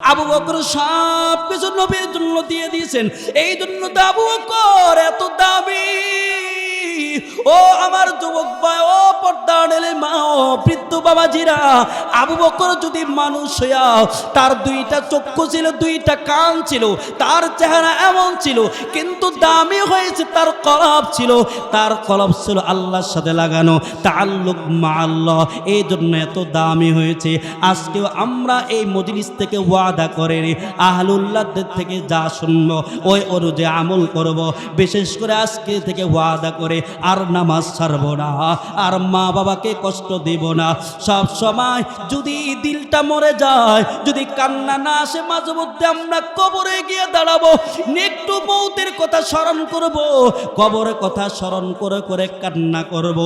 আবু বকর সব কিছু নবীর জন্য দিয়ে দিয়েছেন। এই জন্য তো আবু বকর এত দামি। ও আমার যুবক ভাই, ও পর্দাড়েলে মা, ও বৃদ্ধ বাবাজিরা, আবু বকর যদি মানুষ হইয়া, তার দুইটা চক্ষু ছিল, দুইটা কান ছিল, তার চেহারা এমন ছিল, কিন্তু দামি হয়েছে তার কলব ছিল। তার কলব ছিল আল্লাহর সাথে লাগানো, তাআল্লুক মা আল্লাহ। এই জন্য এত দামি হয়েছে। আজকেও আমরা এই মজলিস থেকে ওয়াদা করে আহলুল্লাহদের থেকে যা শুনবো ওই অনুযায়ী আমল করব। বিশেষ করে আজকে থেকে ওয়াদা করে আর নামাজ ছাড়ব না, আর মা বাবাকে কষ্ট দেব না। সব সময় যদি দিলটা মরে যায়, যদি কান্না না আসে, মাঝে মধ্যে আমরা কবরে গিয়ে দাঁড়াবো, একটু মৌতের কথা স্মরণ করব, কবরের কথা স্মরণ করে করে কান্না করব,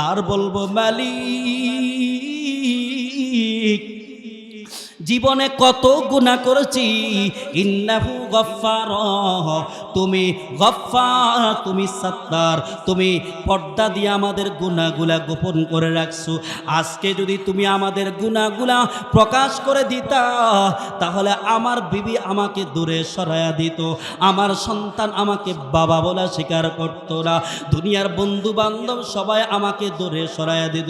আর বলবো মালিক জীবনে কত গুনাহ করেছি, ইন্নাহু গফফার, তুমি গফফার, তুমি সাত্তার, তুমি পর্দা দিয়ে আমাদের গুনাহগুলা গোপন করে রাখছো। আজকে যদি তুমি আমাদের গুনাহগুলা প্রকাশ করে দিতা, তাহলে আমার বিবি আমাকে দূরে সরাইয়া দিত, আমার সন্তান আমাকে বাবা বলা স্বীকার করতো না, দুনিয়ার বন্ধু বান্ধব সবাই আমাকে দূরে সরাইয়া দিত।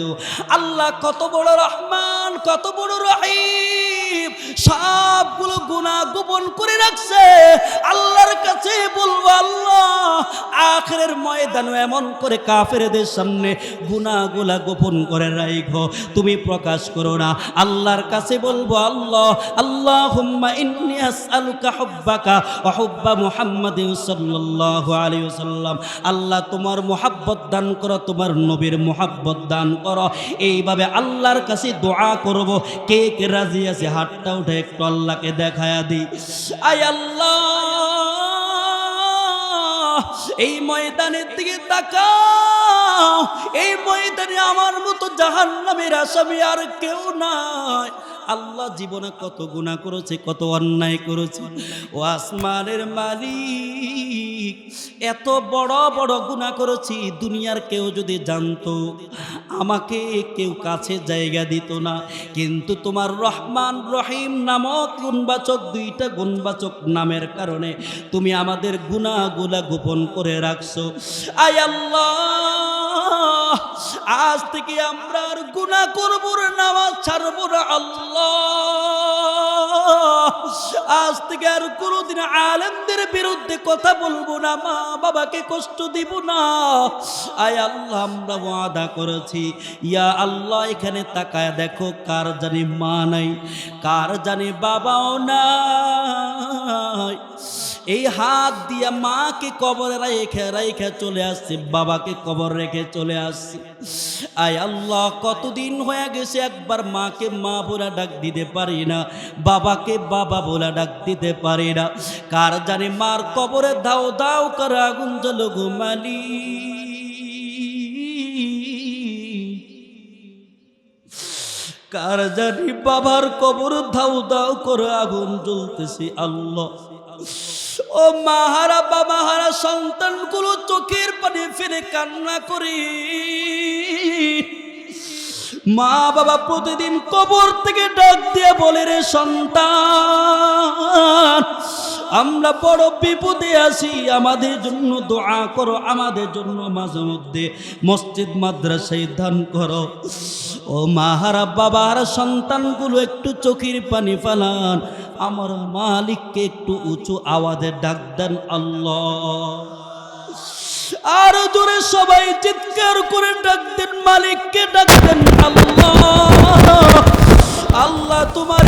আল্লাহ কত বড় রহমান, কত বড় রহিম, সবগুলো গুনাহ গোপন করে রাখছে। আল্লাহর কাছে বলবো, আল্লাহ আখিরের ময়দানে এমন করে কাফেরদের সামনে গুনাহগুলা গোপন করে রাখো, তুমি প্রকাশ করো না। আল্লাহর কাছে বলবো, আল্লাহ আল্লাহুম্মা ইন্নী আসআলুকা হুব্বাকা ওয়া হুব্বা মুহাম্মাদিন সাল্লাল্লাহু আলাইহি ওয়াসাল্লাম। আল্লাহ তোমার মুহাব্বত দান করো, তোমার নবীর মুহাব্বত দান করো। এইভাবে আল্লাহর কাছে দোয়া করব। কে কে রাজি আছে হাতটা উঠে একটু আল্লাহকে দেখায়া দিই। আয় আল্লাহ, এই ময়দানের দিকে তাকাও, এই ময়দানে আমার মতো জাহান্নামের আসামি আর কেউ নাই। আল্লাহ জীবনে কত গুনাহ করেছে, কত অন্যায় করেছে। ও আসমানের মালিক, এত বড় বড় গুনাহ করেছি, দুনিয়ার কেউ যদি জানতো আমাকে কেউ কাছে জায়গা দিত না। কিন্তু তোমার রহমান রহিম নামক গুণবাচক, দুইটা গুণবাচক নামের কারণে তুমি আমাদের গুনাহগুলা গোপন করে রাখছো। আয় আল্লাহ, আজ থেকে আমরা আর গুনাহ করব না, নামাজ ছাড়ব না। আল্লাহ, আজ থেকে আর কোনোদিন আলেমদের বিরুদ্ধে কথা বলবো না, মা বাবাকে কষ্ট দিব না। আয় আল্লাহ, আমরা ওয়াদা করেছি। ইয়া আল্লাহ, এখানে তাকায় দেখো, কার জানি মা নাই, কার জানি বাবাও নাই। এই হাত দিয়া মাকে কবরে রেখে রেখে চলে আসছে, বাবাকে কবর রেখে চলে আসছে। আয় আল্লাহ, কতদিন হয়ে গেছে একবার মাকে মা বলে ডাক দিতে পারি না, বাবাকে বাবা বলে ডাক দিতে পারি না। কার জানি মার কবরে দাও দাও করে আগুন জ্বলো ঘুমালি, কার জানি বাবার কবর দাও দাও করে আগুন জ্বলতেছে। আল্লাহ, ও মাহারা বাবা হারা সন্তানগুলো চোখের পানি ফেলে কান্না করি। মা বাবা প্রতিদিন কবর থেকে ডাক দিয়ে বলে, রে সন্তান, আমরা বড় বিপদে আছি, আমাদের জন্য দোয়া করো, আমাদের জন্য মাঝে মধ্যে মসজিদ মাদ্রাসায় দান করো। ও মাহারা বাবার সন্তানগুলো একটু চোখের পানি ফালান, আমার মালিককে একটু উঁচু আওয়াজে ডাক দেন আল্লাহ। আর জোরে সবাই চিৎকার করে ডাক দেন, মালিককে ডাক দেন আল্লাহ। আল্লাহ তোমার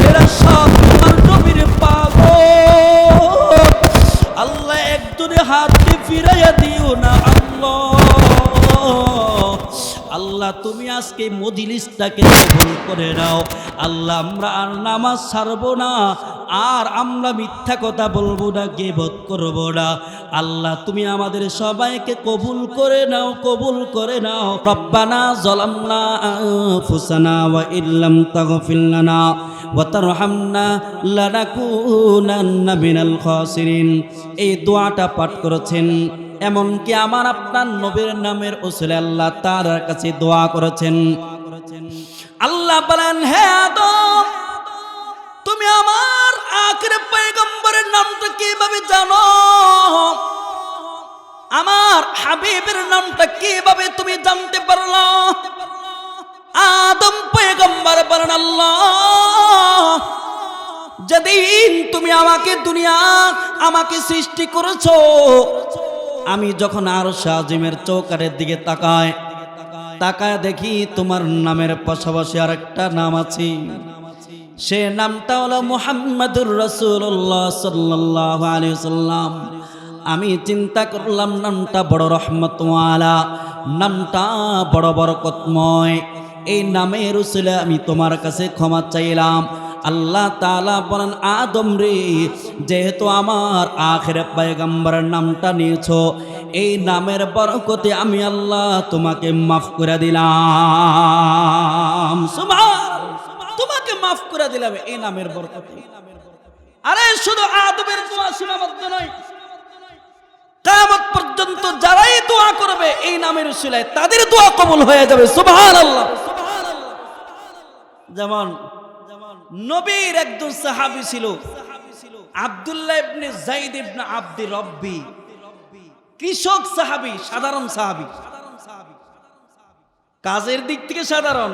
এরা সব তোমার নবীর পাগল। আল্লাহ একজনে হাতকে ফিরাইয়া দিও না আল্লাহ। আল্লাহ তুমি আজকে মজলিসটাকে কবুল করে নাও। আল্লাহ আমরা আর নামাজ ছাড়বো না, আর আমরা মিথ্যা কথা বলবো না, গীবত করব না। আল্লাহ তুমি আমাদের সবাইকে কবুল করে নাও, কবুল করে নাও। রব্বানা যালামনা আনফুসানা ওয়া ইল্লাম তাগফির লানা ওয়া তারহামনা লানাকুনান্না মিনাল খাসিরিন। এই দোয়াটা পাঠ করেছেন, এমনকি আমার আপনার নবীর নামের ওসিলায় আল্লাহ তাআলার কাছে দোয়া করেছেন। আল্লাহ বলেন, হে আদম, তুমি আমার আখির পয়গম্বরের নামটা কিভাবে জানো? আমার হাবিবের নামটা কিভাবে তুমি জানতে পারলা? আদম পয়গম্বর বলেন, আল্লাহ, যেদিন তুমি আমাকে সৃষ্টি করেছো, আমি যখন আরশ আজিমের চৌকাঠের দিকে তাকায় দেখি তোমার নামের পাশাপাশি আরেকটা নাম আছে। সে নামটা হলো মুহাম্মাদুর রাসূলুল্লাহ সাল্লাল্লাহু আলাইহি ওয়াসাল্লাম। আমি চিন্তা করলাম নামটা বড় রহমতওয়ালা, নামটা বড় বরকতময়। এই নামের উসিলায় আমি তোমার কাছে ক্ষমা চাইলাম। আল্লাহ তাআলা বলেন, আদম রে, যেহেতু আমার আখিরের পয়গম্বরের নামটা নিয়েছো, এই নামের বরকতে আমি আল্লাহ তোমাকে মাফ করে দিলাম। সুবহানাল্লাহ, তোমাকে মাফ করে দিলাম এই নামের বরকতে। আরে শুধু আদমের দোয়া সীমাবদ্ধ নয়, কিয়ামত পর্যন্ত যারাই দোয়া করবে এই নামের উসিলায় তাদের দোয়া কবুল হয়ে যাবে। সুবহানাল্লাহ। যেমন নবীর একজন সাহাবী ছিল আব্দুল্লাহ ইবনে যায়েদ ইবনে আব্দি রব্বি, কৃষক সাহাবী, সাধারণ সাহাবী, কাজের দিক থেকে সাধারণ,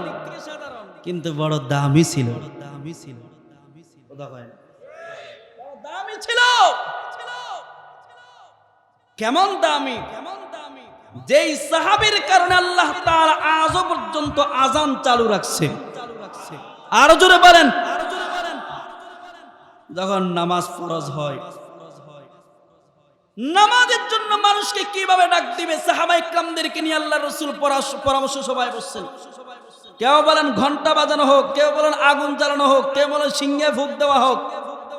কিন্তু বড় দামি ছিল। দামি ছিল। কেমন দামি? যেই সাহাবীর কারণে আল্লাহ তাআলা আজ পর্যন্ত আযান চালু রাখছে। আরো জোরে বলেন, যখন নামাজ ফরজ হয়, নামাজের জন্য মানুষকে কিভাবে ডাক দিবে, সাহাবায়ে কেরামদেরকে নিয়ে আল্লাহর রাসূল পরামর্শ সভায় বসছেন। কেউ বলেন ঘন্টা বাজানো হোক, কেউ বলেন আগুন জ্বালানো হোক, কেউ বলেন সিংহে ফুঁক দেওয়া হোক।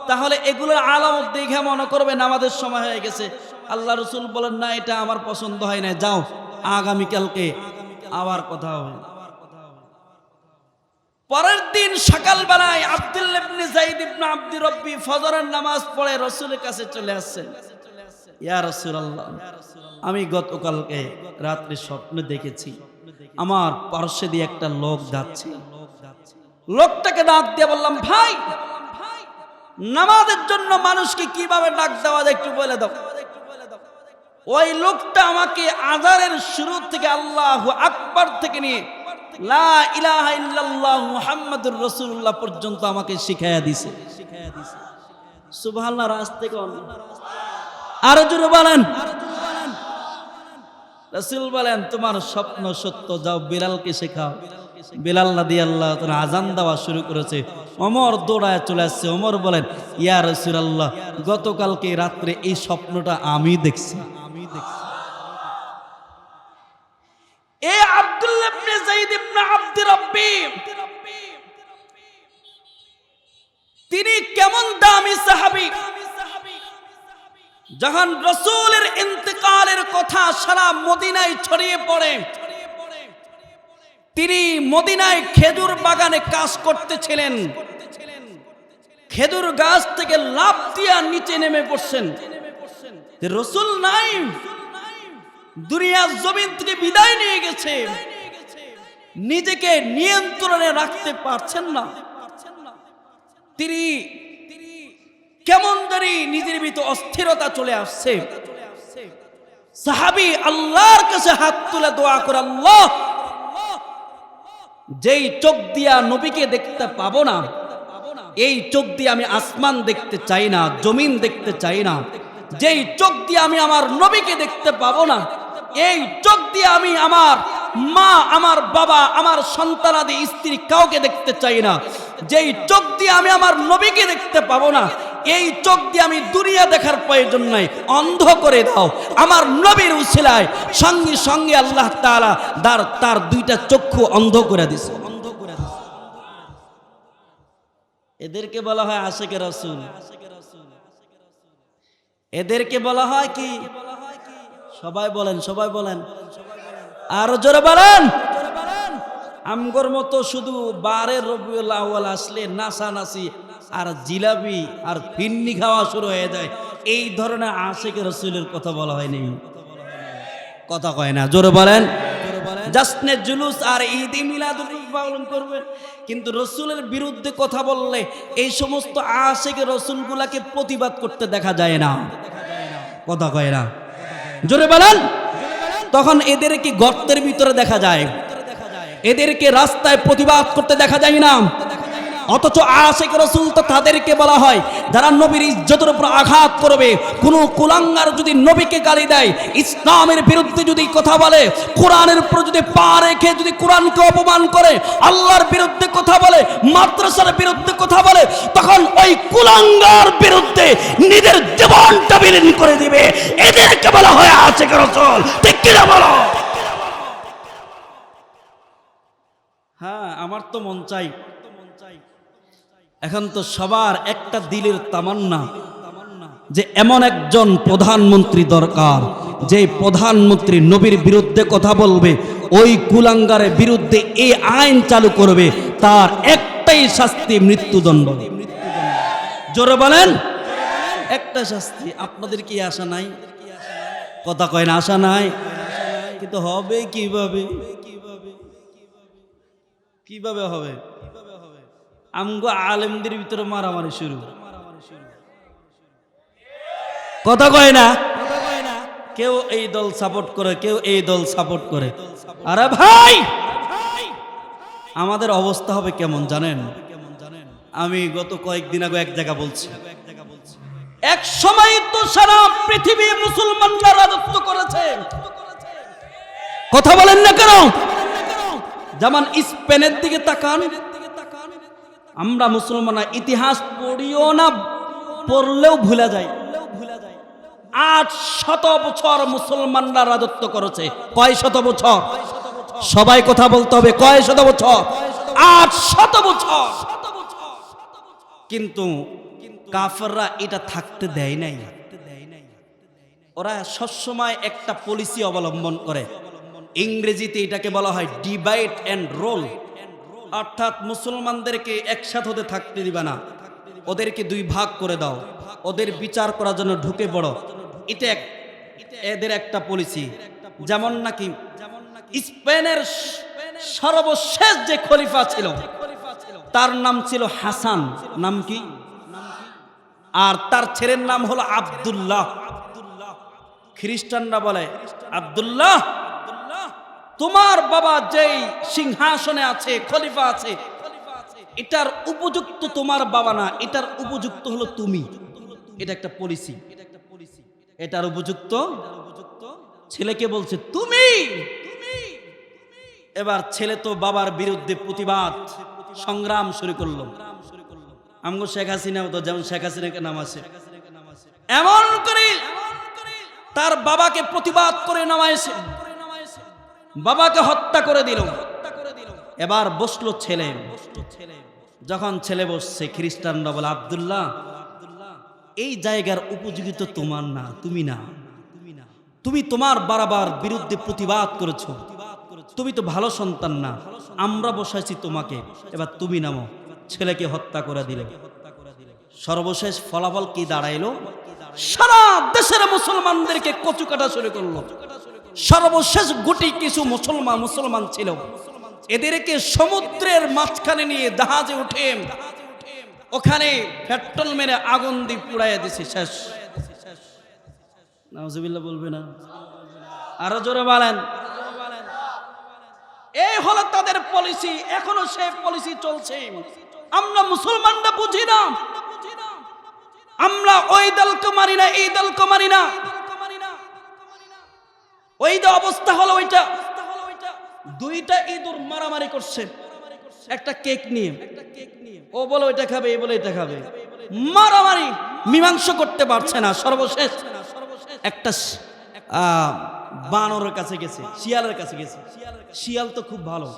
তাহলে এগুলোর আলামত দেখে মনে করবে নামাজের সময় হয়ে গেছে। আল্লাহ রাসূল বলেন, না, এটা আমার পছন্দ হয় না, যাও, আগামীকালকে আবার কথা হবে। পরের দিন সকালবেলায় আব্দুল্লাহ ইবনে যায়েদ ইবনে আব্দি রব্বি ফজরের নামাজ পড়ে রাসূলের কাছে চলে আসছেন। ইয়া রাসূলুল্লাহ, আমি গতকালকে রাত্রে স্বপ্নে দেখেছি আমার পার্শ্বে দিয়ে একটা লোক যাচ্ছে। লোকটাকে ডাক দিয়ে বললাম, ভাই, নামাজের জন্য মানুষকে কিভাবে ডাক দেওয়া যায় একটু বলে দাও। ওই লোকটা আমাকে আযানের শুরু থেকে আল্লাহু আকবার থেকে নিয়ে লা ইলাহা ইল্লাল্লাহ মুহাম্মাদুর রাসূলুল্লাহ পর্যন্ত আমাকে শিখায়া দিয়েছে। সুবহানাল্লাহ। রাস্তে কোন আরো জোরে বলেন। রাসূল বলেন, তোমার স্বপ্ন সত্য, যাও বিলালকে শেখাও। বিলাল রাদিয়াল্লাহু তাআলা আযান দেওয়া শুরু করেছে। ওমর দৌড়ায় চলে আসছে। ওমর বলেন, ইয়া রাসূলুল্লাহ, গতকালকে রাত্রে এই স্বপ্নটা আমি দেখছি। এই আব্দুল্লাহ ইবনে যায়েদ ইবনে আব্দি রব্বি, তিনি কেমন দামি সাহাবী! যখন রাসূলের ইন্তেকালের কথা সারা মদিনায় ছড়িয়ে পড়ে, তিনি মদিনায় খেজুর বাগানে কাজ করতেছিলেন। খেজুর গাছ থেকে লাফ দিয়া নিচে নেমে পড়ছেন। রাসূল নাই, দুনিয়ার জমিন থেকে বিদায় নিয়ে গেছে, নিজেকে নিয়ন্ত্রণে রাখতে পারছেন না। তিনি কেমন জানি নিজের ভিতর অস্থিরতা চলে আসছে। সাহাবী আল্লাহর কাছে হাত তুলে দোয়া করে, আল্লাহ, যেই চোখ দিয়া নবীকে দেখতে পাবো না, এই চোখ দিয়ে আমি আসমান দেখতে চাই না, জমিন দেখতে চাই না। যেই চোখ দিয়ে আমি আমার নবীকে দেখতে পাবো না, এই চোখ দিয়ে আমি আমার মা, আমার বাবা, আমার সন্তানাদি স্ত্রী কাউকে দেখতে চাই না। যেই চোখ দিয়ে আমি আমার নবীকে দেখতে পাবো না, এই চোখ দিয়ে আমি দুনিয়া দেখার প্রয়োজন নাই, অন্ধ করে দাও আমার নবীর উসিলায়। সঙ্গে সঙ্গে আল্লাহ তাআলা তার দুইটা চক্ষু অন্ধ করে দিছে। এদেরকে বলা হয় আশিকে রাসূল। এদেরকে বলা হয় কি? সবাই বলেন, সবাই বলেন, আরো জোরে বলেন। আমগর মতো শুধু 12 রবিউল আউয়াল আসলে নাচানাচি আর জিলাপি আর ফিন্নি খাওয়া শুরু হয়ে যায়, এই ধরনের আশিকে রাসূলের কথা বলা হয়নি। কথা কয় না, জোরে বলেন। জাসনে জুলুস আর ঈদে মিলাদুল পালন করবেন, কিন্তু রসুলের বিরুদ্ধে কথা বললে এই সমস্ত আশিক রসুলগুলাকে প্রতিবাদ করতে দেখা যায় না। কথা কয় না, জোরে বলেন। তখন এদেরকে গর্তের ভিতরে দেখা যায়, এদেরকে রাস্তায় প্রতিবাদ করতে দেখা যায় না। অথচ আশিক রাসূল তো তাদেরকে বলা হয় যারা নবীর ইজ্জতের উপর আঘাত করবে। কোনো কুলাঙ্গার যদি নবীকে গালি দেয়, ইসলামের বিরুদ্ধে যদি কথা বলে, কোরআনের উপর যদি পা রেখে যদি কোরআনকে অপমান করে, আল্লাহর বিরুদ্ধে কথা বলে, মাদ্রাসার বিরুদ্ধে কথা বলে, তখন ওই কুলাঙ্গার বিরুদ্ধে নিজের জীবনটা বিলীন করে দিবে। এদেরকে বলা হয় আশিক রাসূল। ঠিক কিনা বলো? হ্যাঁ, আমার তো মন চাই, এখন তো সবার একটা দিলের তামান্না যে এমন একজন প্রধানমন্ত্রী দরকার, যে প্রধানমন্ত্রী নবীর বিরুদ্ধে কথা বলবে, ওই কুলাঙ্গারের বিরুদ্ধে এই আইন চালু করবে, তার একটাই শাস্তি, মৃত্যুদণ্ড। জোরে বলেন, একটা শাস্তি। আপনাদের কি আশা নাই? কথা কয় না, আশা নাই। কিন্তু হবে কিভাবে? কিভাবে হবে? আমগো আলেমদের ভিতরে মারামারি শুরু। কথা কয় না, কেউ এই দল সাপোর্ট করে, কেউ এই দল সাপোর্ট করে। আরে ভাই, আমাদের অবস্থা হবে কেমন জানেন? আমি গত কয়েকদিন আগে এক জায়গা বলছি, এক সময় তো সারা পৃথিবী মুসলমানরা রাজত্ব করেছে। কথা বলেন না কেন? যেমন স্পেনের দিকে তাকান, আমরা মুসলমানরা ইতিহাস পড়িও না, পড়লেও ভুলে যাই। 800 বছর মুসলমানরা রাজত্ব করেছে। কয় শত বছর? সবাই কথা বলতে হবে, কয় শত বছর? 800 বছর। কিন্তু কাফেররা এটা থাকতে দেয় নাই। ওরা সবসময় একটা পলিসি অবলম্বন করে, ইংরেজিতে এটাকে বলা হয় ডিভাইড অ্যান্ড রোল। অর্থাৎ মুসলমানদেরকে একসাথে হতে থাকতে দিবা না, ওদেরকে দুই ভাগ করে দাও, ওদের বিচার করার জন্য ঢুকে পড়ো। এটা এদের একটা পলিসি। যেমন নাকি স্পেনের সর্বশেষ যে খলিফা ছিল তার নাম ছিল হাসান, নাম কি? আর তার ছেলের নাম হলো আব্দুল্লাহ। খ্রিস্টানরা বলে আব্দুল্লাহ, তোমার বাবা যেই সিংহাসনে আছে, খলিফা আছে, এটার উপযুক্ত তোমার বাবা না, এটার উপযুক্ত হলো তুমি। এটা একটা পলিসি। এটার উপযুক্ত ছেলেকে বলছে তুমি। এবার ছেলে তো বাবার বিরুদ্ধে প্রতিবাদ সংগ্রাম শুরু করলো। আমগো শেখ হাসিনা তো যেমন শেখ হাসিনাকে নাম আছে, এমন করে তার বাবাকে প্রতিবাদ করে নামাইছে, বাবাকে হত্যা করে দিল। এবার বসলো ছেলে। যখন ছেলে বসছে, খ্রিস্টানরা বলে আব্দুল্লাহ, এই জায়গার উপযোগী তো তোমার না, তুমি না, তুমি তোমার বাবার বিরুদ্ধে প্রতিবাদ করেছো, তুমি তো ভালো সন্তান না, আমরা বসাইছি তোমাকে, এবার তুমি নামো। ছেলেকে হত্যা করে দিল। সর্বশেষ ফলাফল কি দাঁড়াইলো? সারা দেশের মুসলমানদেরকে কচু কাটা শুরু করলো। সর্বশেষ গুটি কিছু মুসলমান ছিল, এদেরকে সমুদ্রের মাঝখানে নিয়ে জাহাজে উঠে ওখানে পেট্রোল মেরে আগুন দিয়ে পুড়াইয়া দিছে। শেষ। নাউজুবিল্লাহ বলবে না? আরো জোরে বলেন। এই হলো তাদের পলিসি, এখনো সেই পলিসি চলছে। আমরা মুসলমানরা বুঝি না, আমরা ওই দলকে মারি না, এই দলকে মারি না। ওই যে অবস্থা হলো, ওইটা দুইটা ইঁদুর মারামারি করছে একটা কেক নিয়ে। ও বলে ওইটা খাবে, এ বলে এটা খাবে, মারামারি, মীমাংসা করতে পারছে না। সর্বশেষ একটা বানরের কাছে গেছে, শিয়ালের কাছে গেছে। শিয়াল তো খুব ভালো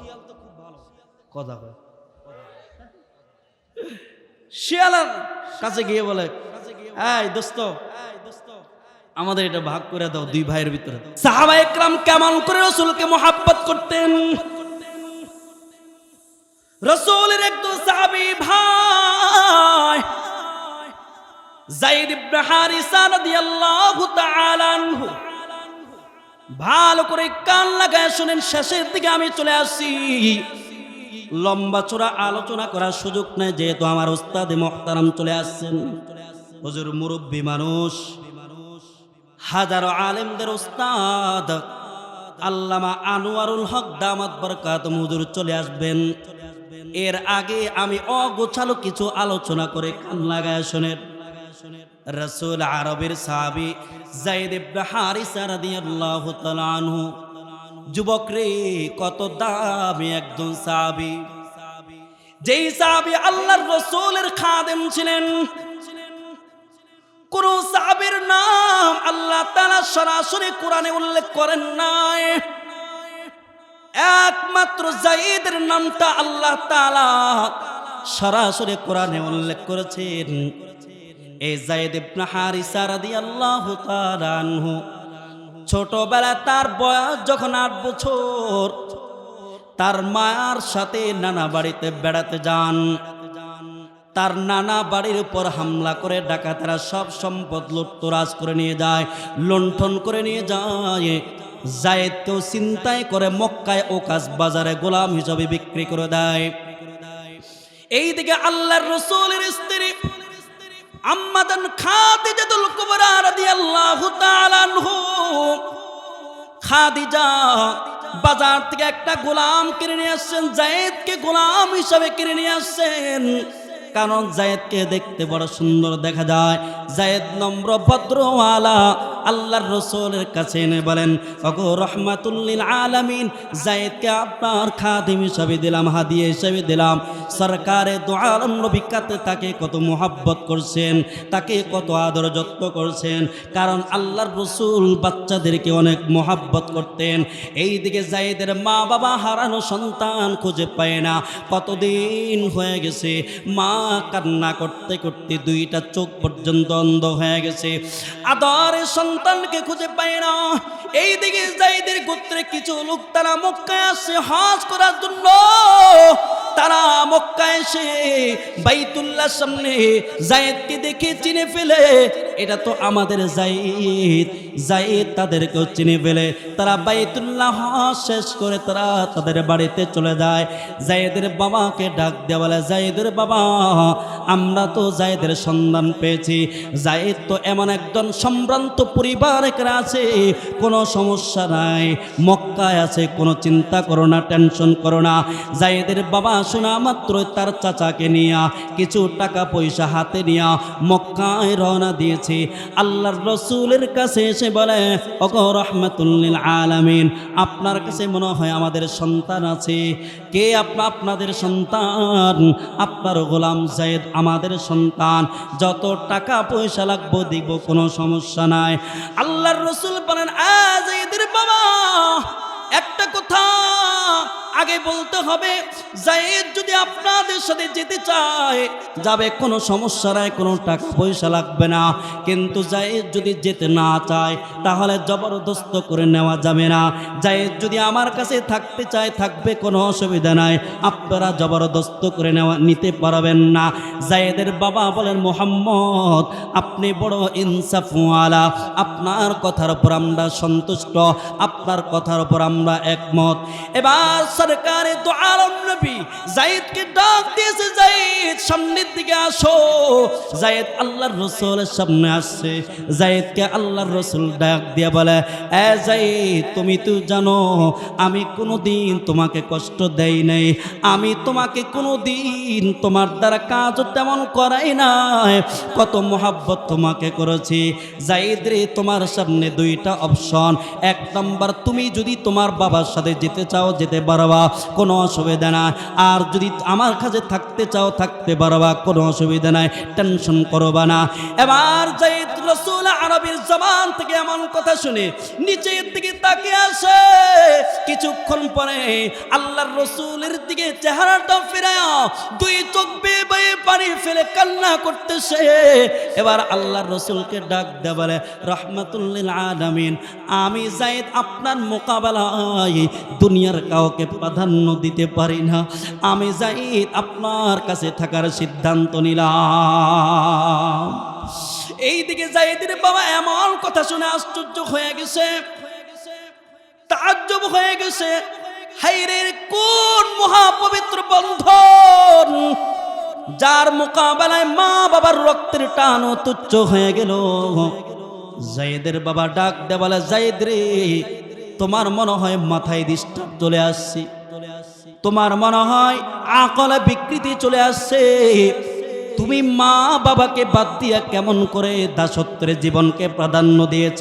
কথা বলে। শিয়ালের কাছে গিয়ে বলে, এই দোস্ত, আমাদের এটা ভাগ করে দাও দুই ভাইয়ের ভিতরে। সাহাবা একরাম কেমন করে রাসূলকে মুহাব্বত করতেন। রাসূলের একজন সাহাবী ভাই যায়েদ ইবনে হারিসা রাদিয়াল্লাহু তাআলা আনহু ভালো করে কান লাগায় শুনেন, শেষের দিকে আমি চলে আসছি। লম্বা চোরা আলোচনা করার সুযোগ নেই, যেহেতু আমার উস্তাদে মুহতারাম চলে আসছেন। হুজুর মুরব্বী মানুষ, হাজারো আলেমদের উস্তাদ আল্লামা আনোয়ারুল হক দামাত বরকাতুহু হুজুর চলে আসবেন। এর আগে আমি অগোছালো কিছু আলোচনা করে কান লাগায় শুনেন। রাসূল আরবের সাহাবী যায়েদ ইবনে হারিসা রাদিয়াল্লাহু তাআলা আনহু, যুবক রে, কত দামি একজন সাহাবী, যেই সাহাবী আল্লাহর রাসূলের খাদেম ছিলেন। কোন সাহাবীর নাম আল্লাহ তাআলা সরাসরি কোরআনে উল্লেখ করেন নাই, একমাত্র যায়েদের নামটা আল্লাহ তাআলা সরাসরি কোরআনে উল্লেখ করেছেন। এই যায়েদ ইবনে হারিসা রাদিয়াল্লাহু তাআলা আনহু ছোটবেলায় তার বয়স যখন 8 বছর, তার মায়ের সাথে নানা বাড়িতে বেড়াতে যান। তার নানা বাড়ির উপর হামলা করে ডাকাতেরা সব সম্পদ লুটতরাজ করে নিয়ে যায়, লুণ্ঠন করে নিয়ে যায়। যায়েদকেও চিন্তায় করে মক্কায় ওকাজ বাজারে গোলাম হিসেবে বিক্রি করে দেয়। এইদিকে আল্লাহর রাসূলের স্ত্রী আম্মাদান খাদিজাতুল কুবরা রাদিয়াল্লাহু তাআলা আনহু, খাদিজা বাজার থেকে একটা গোলাম কিনে নিয়ে আসছেন, যায়েদকে গোলাম হিসাবে কিনে নিয়ে আসছেন। কারণ যায়েদকে দেখতে বড় সুন্দর দেখা যায়, যায়েদ নম্র ভদ্রওয়ালা। আল্লাহর রাসূলের কাছে এনে বলেন, ওগো রাহমাতুল লিল আলামিন, যায়েদকে আপনার খাদিম হিসেবে দিলাম, হাদিয়া হিসেবে দিলাম। সরকারে দু আলম নবী কাতে তাকে কত মোহাব্বত করছেন, তাকে কত আদর যত্ন করছেন, কারণ আল্লাহর রাসূল বাচ্চাদেরকে অনেক মোহাব্বত করতেন। এইদিকে যায়েদের মা বাবা হারানো সন্তান খুঁজে পায় না, কতদিন হয়ে গেছে, মা কান্না করতে করতে 2টা চোখ পর্যন্ত অন্ধ হয়ে গেছে, আদরের সন্তানকে খুঁজে পায় না। এইদিকে যায়েদের গোত্রে কিছু লোক তারা মক্কায় আসে হজ করার জন্য। তারা মক্কায় এসে বাইতুল্লাহর সামনে যায়েদকে দেখে চিনে ফেলে, এটা তো আমাদের যায়েদ। যায়েদ তাদেরকেও চিনে ফেলে। তারা বাইতুল্লাহ হজ শেষ করে তারা তাদের বাড়িতে চলে যায়। যায়েদের বাবাকে ডাক দেওয়া বলে, যায়েদের বাবা, আমরা তো যায়েদের সন্ধান পেয়েছি। যায়েদ তো এমন একজন সম্ভ্রান্ত পরিবারের আছে, কোনো সমস্যা নাই, মক্কায় আছে, কোনো চিন্তা করো না, টেনশন করো না। যায়েদের বাবা শোনা মাত্র তার চাচাকে নিয়া কিছু টাকা পয়সা হাতে নিয়া মক্কায় রওনা দিয়েছে। আল্লাহর রাসূলের কাছে এসে বলে, ওগো রাহমাতুল লিল আলামিন, আপনার কাছে মনে হয় আমাদের সন্তান আছে। কে আপনাদের সন্তান? আপনার গোলাম যায়েদ আমাদের সন্তান, যত টাকা পয়সা লাগবে দিব, কোনো সমস্যা নাই। আল্লাহর রাসূল বলেন, যায়েদের বাবা, একটা কথা আগে বলতে হবে, যায়েদ যদি আপনাদের সাথে যেতে চায় যাবে, কোনো সমস্যা নাই, কোনো টাকা পয়সা লাগবে না। কিন্তু যায়েদ যদি যেতে না চায় তাহলে জবরদস্ত করে নেওয়া যাবে না। যায়েদ যদি আমার কাছে থাকতে চায় থাকবে, কোনো অসুবিধা নাই, আপনারা জবরদস্ত করে নিতে পারবেন না। যায়েদের বাবা বলেন, মুহাম্মদ, আপনি বড় ইনসাফওয়ালা, আপনার কথার উপর আমরা সন্তুষ্ট, আপনার কথার উপর আমরা একমত। এবার সরকারে দু আলম নবী যায়েদকে ডাক দিয়েছে, যায়েদ সামনের দিকে আসো। যায়েদ আল্লাহর রাসূলের সামনে আসছে। যায়েদকে আল্লাহর রাসূল ডাক দিয়ে বলে, যায়েদ, তুমি তো জানো আমি কোনোদিন তোমাকে কষ্ট দেই নাই, আমি তোমাকে কোনোদিন তোমার দ্বারা কাজ তেমন করাই নাই, কত মোহাব্বত তোমাকে করেছি। যায়েদ রে, তোমার সামনে 2টা অপশন। 1 নম্বর, তুমি যদি তোমার বাবার সাথে যেতে চাও যেতে পারবা, কোনো অসুবিধা নাই। আর যদি আমার কাছে থাকতে চাও থাকতে পারবা, কোনো অসুবিধা নাই, টেনশন করবা না। এবার যায়েদ রাসূল আরবের জবান থেকে এমন কথা শুনে নিচের দিকে তাকিয়ে আসে। কিছুক্ষণ পরে আল্লাহর রাসূলের দিকে চেহারাটা ফিরায়া 2 চোখ বেয়ে বেয়ে পানি ফেলে কান্না করতেছে। এবার আল্লাহর রাসূলকে ডাক দেয়া বলে, রাহমাতুল লিল আলামিন, আমি যায়েদ আপনার মোকাবেলায় দুনিয়ার কাউকে প্রাধান্য দিতে পারি না। আমি যায়েদ আপনার কাছে থাকার সিদ্ধান্ত নিলাম। এইদিকে যায়েদের বাবা এমন কথা শুনে আশ্চর্য হয়ে গেছে। তাজ্জব হয়ে গেছে, হায়রে কোন মহাপবিত্র বন্ধন যার মোকাবেলায় মা বাবার রক্তের টানও তুচ্ছ হয়ে গেল। যায়েদের বাবা ডাক দে বলে, যায়েদ রে, তোমার মনে হয় মাথায় ডিস্টার্ব চলে আসছে, তোমার মনে হয় আকলে বিকৃতি চলে আসছে। তুমি মা বাবাকে বাদ দিয়া কেমন করে দাসত্বের জীবনকে প্রাধান্য দিয়েছ।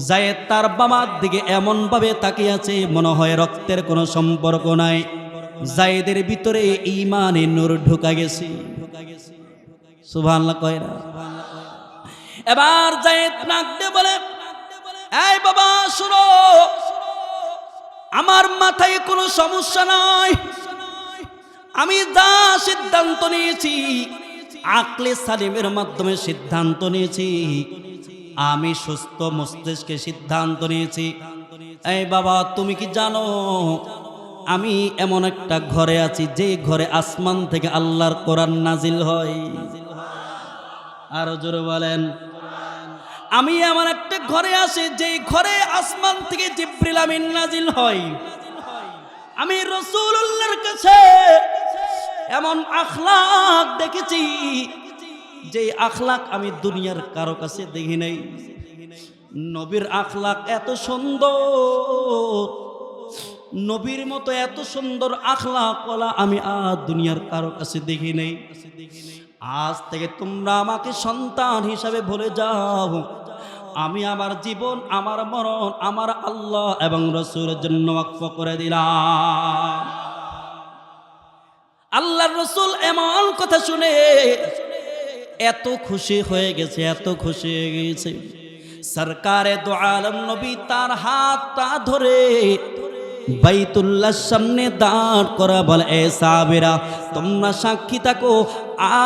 যায়েদ তার বাবার দিকে এমন ভাবে তাকিয়ে আছে, মনে হয় রক্তের কোনো সম্পর্ক নাই। যায়েদের ভিতরে ঈমানের নূর ঢুকা গেছে। সুবহানাল্লাহ কয় না? এবার যায়েদ নাক দিয়ে বলে, এই বাবা শুনো, আমার মাথায় কোনো সমস্যা নাই, আমি যা সিদ্ধান্ত নিয়েছি আকলে সালিমের মাধ্যমে সিদ্ধান্ত নিয়েছি, আমি সুস্থ মস্তিষ্কে সিদ্ধান্ত নিয়েছি। এই বাবা তুমি কি জানো আমি এমন একটা ঘরে আছি যে ঘরে আসমান থেকে আল্লাহর কোরআন নাজিল হয়? আরো জোরে বলেন। আমি এমন একটা ঘরে আছি যে ঘরে আসমান থেকে জিবরিল আমিন নাজিল হয়। আমি রাসূলুল্লাহর কাছে এমন আখলাক দেখেছি যে আখলাক আমি দুনিয়ার কারো কাছে দেখি নাই। নবীর আখলাক এত সুন্দর, নবীর মতো এত সুন্দর আখলাক ওয়ালা আমি আর দুনিয়ার কারো কাছে দেখি নাই। আজ থেকে তোমরা আমাকে সন্তান হিসাবে ভুলে যাও, আমি আমার জীবন, আমার মরণ, আমার আল্লাহ এবং রাসূলের জন্য ওয়াকফ করে দিলাম। আল্লাহর রাসূল এমন কথা শুনে এত খুশি হয়ে গেছে, এত খুশি হয়ে গেছে। সরকারে দো আলম নবী তার হাতটা ধরে বাইতুল্লাহর সামনে দাঁড় করা বলে, এ সাহাবীরা তোমরা সাক্ষী থাকো,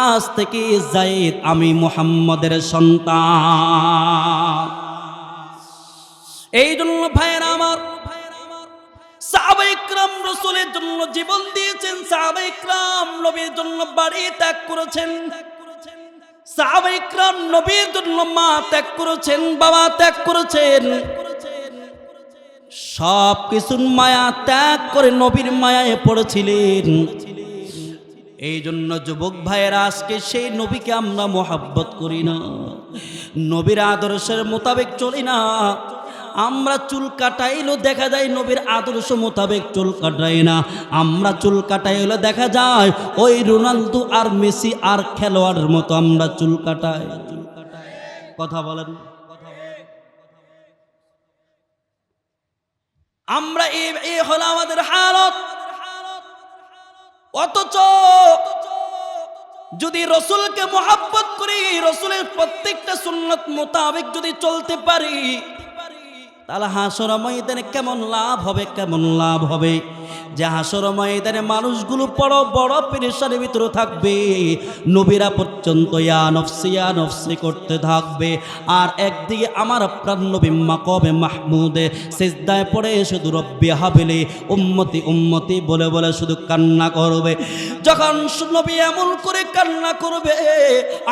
আজ থেকে যায়েদ আমি মুহাম্মদের সন্তান। এই জন্য ভাইয়েরা আমার, সাহাবায়ে কেরাম রাসূলের জন্য জীবন দিয়েছেন, সাহাবায়ে কেরাম নবীর জন্য বাড়ি ত্যাগ করেছেন, সাহাবায়ে কেরাম নবীর জন্য মা ত্যাগ করেছেন, বাবা ত্যাগ করেছেন, সব কিছুর মায়া ত্যাগ করে নবীর মায়ায় পড়েছিলেন। এই জন্য যুবক ভাইয়েরা আজকে সেই নবীকে আমরা মোহাব্বত করি না, নবীর আদর্শের মোতাবেক চলি না। আমরা চুল কাটাইলো দেখা যায় নবীর আদর্শ মোতাবেক চুল কাটাই না, আমরা চুল কাটাইলো দেখা যায় ওই রোনালদো আর মেসি আর খেলোয়াড়ের মতো আমরা চুল কাটাই। কথা বলেন। আমরা এই হলো আমাদের হালত। অথচ যদি রসুলকে মুহাব্বত করি, রসুলের প্রত্যেকটা সুন্নাত মোতাবেক যদি চলতে পারি, তাহলে হাসর ময়দানে কেমন লাভ হবে, কেমন লাভ হবে। যে হাসর ময়দানে মানুষগুলো বড় বড় পেরেশানির ভিতরে থাকবে, নবীরা পর্যন্ত ইয়া নফসি করতে থাকবে, আর একদিকে আমার প্রাণ নবী মাকামে মাহমুদে সিজদায় পড়ে শুধু রব্বি হাবিলি উম্মতি উম্মতি বলে বলে শুধু কান্না করবে। যখন নবী এমন করে কান্না করবে,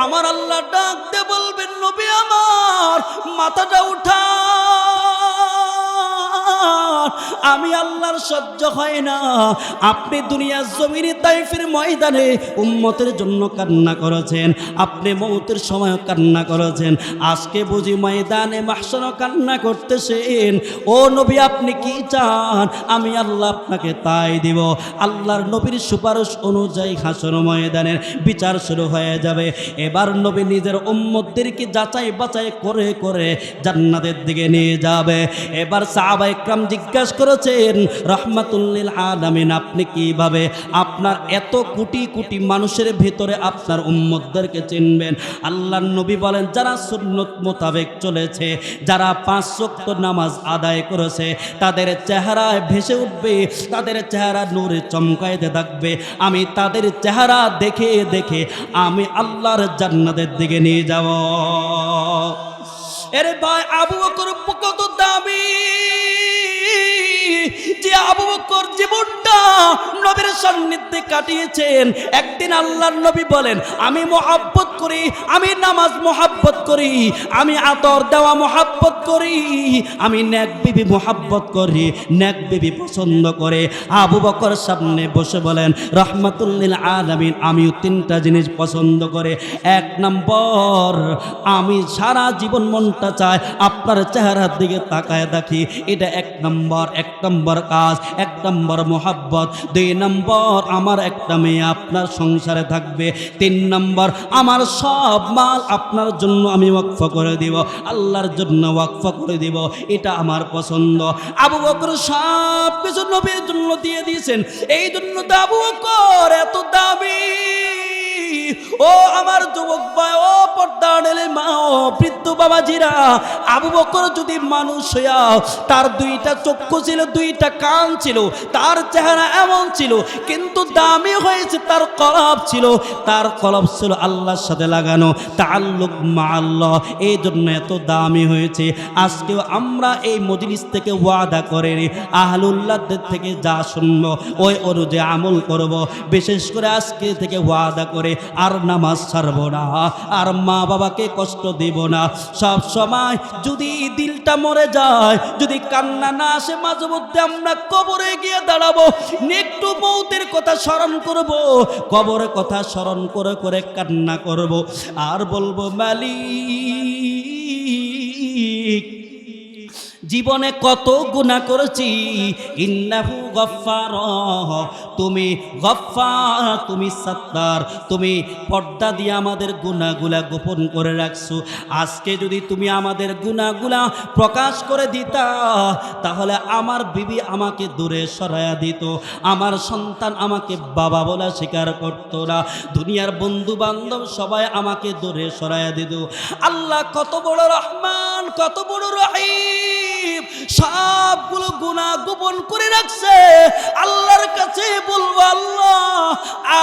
আমার আল্লাহ ডাক দিয়ে বলবেন, নবী আমার মাথাটা উঠা, আমি আল্লাহর সহ্য হয় না। আপনি দুনিয়ার জমিনে তাইফের ময়দানে উম্মতের জন্য কান্না করেছেন, আপনি মৌতের সময় কান্না করেছেন, আজকে বুঝি ময়দানে মাহশারও কান্না করতেছেন। ও নবী আপনি কি চান, আমি আল্লাহ আপনাকে তাই দিব। আল্লাহর নবীর সুপারিশ অনুযায়ী হাসর ময়দানের বিচার শুরু হয়ে যাবে। এবার নবী নিজের উম্মতদেরকে যাচাই বাছাই করে করে জান্নাতের দিকে নিয়ে যাবে। এবার সাহাবায়ে কেরাম জিজ্ঞাসা করেছেন, রাহমাতুল লিল আলামিন আপনি কিভাবে আপনার এত কোটি কোটি মানুষের ভিতরে আপনার উম্মতদেরকে চিনবেন? আল্লাহর নবী বলেন, যারা সুন্নত মোতাবেক চলেছে, যারা 5 ওয়াক্ত নামাজ আদায় করেছে, তাদের চেহারায় ভেসে উঠবে, তাদের চেহারা নূরে চমকাইতে থাকবে। আমি তাদের চেহারা দেখে দেখে আমি আল্লাহর জান্নাতের দিকে নিয়ে যাব। এরে ভাই, আবু বকর কত দামি, যে আবু বকর জীবনটা নবীর সান্নিধ্যে কাটিয়েছেন, একদিন আল্লাহর নবী বলেন, আমি মহব্বত করি, আমি নামাজ মহব্বত করি, আমি আতর দেওয়া মহব্বত করি, আমি নেক বিবি মহব্বত করি, নেক বিবি পছন্দ করে। আবু বকর সামনে বসে বলেন, রহমাতুল লিল আলামিন, আমিও তিনটা জিনিস পছন্দ করে। এক নম্বর, আমি সারা জীবন মনটা চায় আপনার চেহারার দিকে তাকায় দেখি, এটা এক নম্বর কাজ, এক নম্বর মোহাব্বত। দুই নম্বর, আমার একটা মেয়ে আপনার সংসারে থাকবে। তিন নম্বর, আমার সব মাল আপনার জন্য আমি ওয়াকফ করে দিব, আল্লাহর জন্য ওয়াকফ করে দিব, এটা আমার পছন্দ। আবু বকর সব কিছু নবীর জন্য দিয়ে দিয়েছেন, এই জন্য তো আবু বকর এত দামি। ও আমার যুবক ভাই, ও পর্দার মা, ও বৃদ্ধ বাবাজিরা, আবু বকর যদি মানুষ হইয়া, তার দুইটা চক্ষু ছিল, দুইটা কান ছিল, তার চেহারা এমন ছিল, কিন্তু দামি হয়েছে তার কলব ছিল, তার কলব ছিল আল্লাহর সাথে লাগানো, তাআল্লুক মা আল্লাহ, এই জন্য এত দামি হয়েছে। আজকেও আমরা এই মজলিস থেকে ওয়াদা করে আহলুল্লাহদের থেকে যা শুনবো ওই অনুযায়ী আমল করব। বিশেষ করে আজকে থেকে ওয়াদা করে আর নামাজ ছাড়ব না, আর মা বাবাকে কষ্ট দেব না। সব সময় যদি দিলটা মরে যায়, যদি কান্না না আসে, মাঝে মধ্যে আমরা কবরে গিয়ে দাঁড়াবো, একটু মৌতের কথা স্মরণ করব, কবরের কথা স্মরণ করে করে কান্না করব, আর বলবো, মালিক জীবনে কত গুনাহ করেছি, ইন্নাহু গফফার, তুমি গফফার, তুমি সাত্তার, তুমি পর্দা দিয়ে আমাদের গুনাহগুলা গোপন করে রাখছো। আজকে যদি তুমি আমাদের গুনাহগুলা প্রকাশ করে দিতা, তাহলে আমার বিবি আমাকে দূরে সরায়া দিত, আমার সন্তান আমাকে বাবা বলা স্বীকার করতো না, দুনিয়ার বন্ধু বান্ধব সবাই আমাকে দূরে সরায়া দিত। আল্লাহ কত বড় রহমান, কত বড় রহিম, সবগুলো গুনাহ গোপন করে রাখছে। আল্লাহর কাছে বলবো, আল্লাহ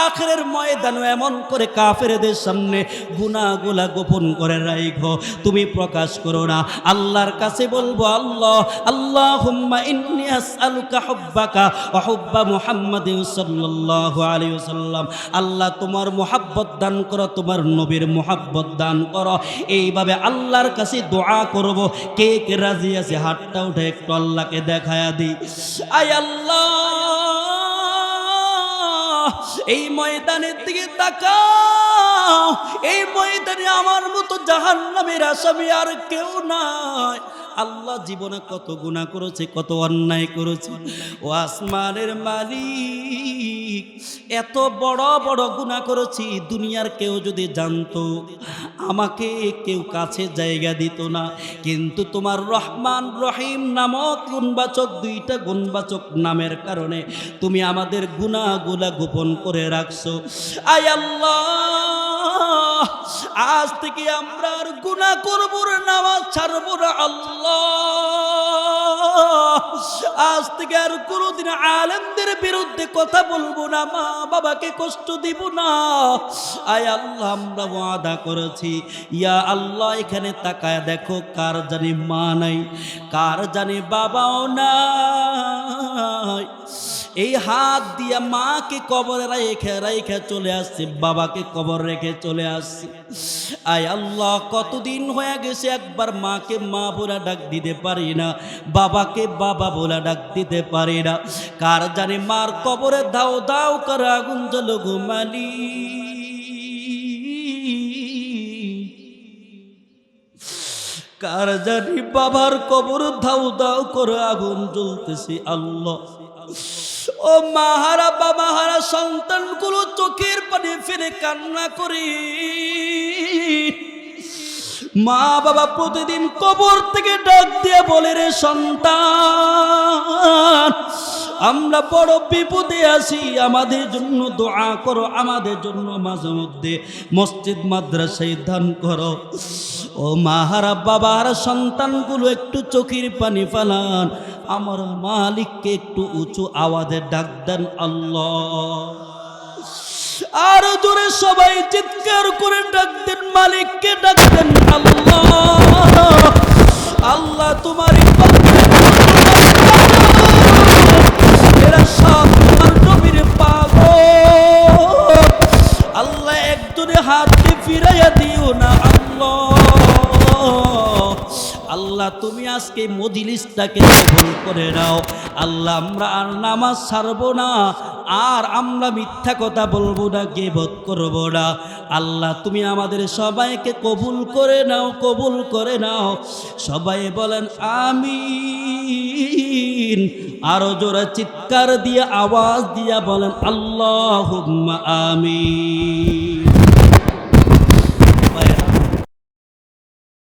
আখিরের ময়দানে এমন করে কাফেরদের সামনে গুনাহগুলা গোপন করে রাখো, তুমি প্রকাশ করো না। আল্লাহর কাছে বলবো, আল্লাহ আল্লাহুম্মা ইন্নী আসআলুকা হুব্বাকা ওয়া হুব্বা মুহাম্মাদিন সাল্লাল্লাহু আলাইহি ওয়াসাল্লাম, আল্লাহ তোমার মুহাব্বত দান করো, তোমার নবীর মুহাব্বত দান করো। এইভাবে আল্লাহর কাছে দোয়া করব। কে কে রাজি আছে হাতটা উঠে একটু আল্লাহকে দেখায়া দিই। আয় আল্লাহ, এই ময়দানের দিকে তাকাও, এই ময়দানে আমার মতো জাহান্নামের আসামি আর কেউ নাই। আল্লাহ জীবনে কত গুনাহ করেছে, কত অন্যায় করেছে, ও আসমানের মালিক, এত বড় বড় গুনাহ করেছি, দুনিয়ার কেউ যদি জানতো আমাকে কেউ কাছে জায়গা দিত না। কিন্তু তোমার রহমান রহিম নামক গুণবাচক, দুইটা গুণবাচক নামের কারণে তুমি আমাদের গুনাহগুলা গোপন করে রাখছো। আয় আল্লাহ, আজ থেকে আমরা আর গুনাহ করব না, নামাজ ছাড়বো না। আল্লাহ, আজ থেকে আর কোনোদিন আলেমদের বিরুদ্ধে কথা বলবো না, মা বাবাকে কষ্ট দিব না। আয় আল্লাহ, আমরা ওয়াদা করেছি। ইয়া আল্লাহ, এখানে তাকায় দেখো, কার জানি মা নাই, কার জানি বাবাও নাই। এই হাত দিয়া মাকে কবরে রেখে রেখে চলে আসছে, বাবাকে কবর রেখে চলে আসছে। আয় আল্লাহ, কতদিন হয়ে গেছে একবার মাকে মা বলে ডাক দিতে পারি না, বাবাকে বাবা বলে ডাক দিতে পারি না। কার জানি মার কবরে দাও দাও করে আগুন জ্বলো ঘুমালি, কার জানি বাবার কবর দাও দাও করে আগুন জ্বলতেছে। আল্লাহ, ও মাহারা বাবাহারা সন্তানগুলো চোখের পানি ফেলে কান্না করি। মা বাবা প্রতিদিন কবর থেকে ডাক দিয়ে বলে, রে সন্তান, আমরা বড় বিপদে আছি, আমাদের জন্য দোয়া করো, আমাদের জন্য মাঝে মধ্যে মসজিদ মাদ্রাসায় দান করো। ও মাহারা বাবার সন্তানগুলো একটু চোখের পানি ফেলান, আমার মালিককে একটু উঁচু আওয়াজে ডাক দেন আল্লাহ। আরো জোরে সবাই চিৎকার করে ডাক দেন, মালিককে ডাক দেন আল্লাহ। আল্লাহ তোমারই তোমার নবীর পাগল আল্লাহ একজনে হাতকে ফিরাইয়া দিও না আল্লাহ। আল্লাহ তুমি আজকে মজলিসটাকে কবুল করে নাও আল্লাহ। আমরা আর নামাজ ছাড়বো না, আর আমরা মিথ্যা কথা বলবো না, গীবত করব না আল্লাহ। তুমি আমাদের সবাইকে কবুল করে নাও, কবুল করে নাও। সবাই বলেন আমিন। আরো জোরে চিৎকার দিয়ে আওয়াজ দিয়া বলেন আল্লাহুম্মা আমিন।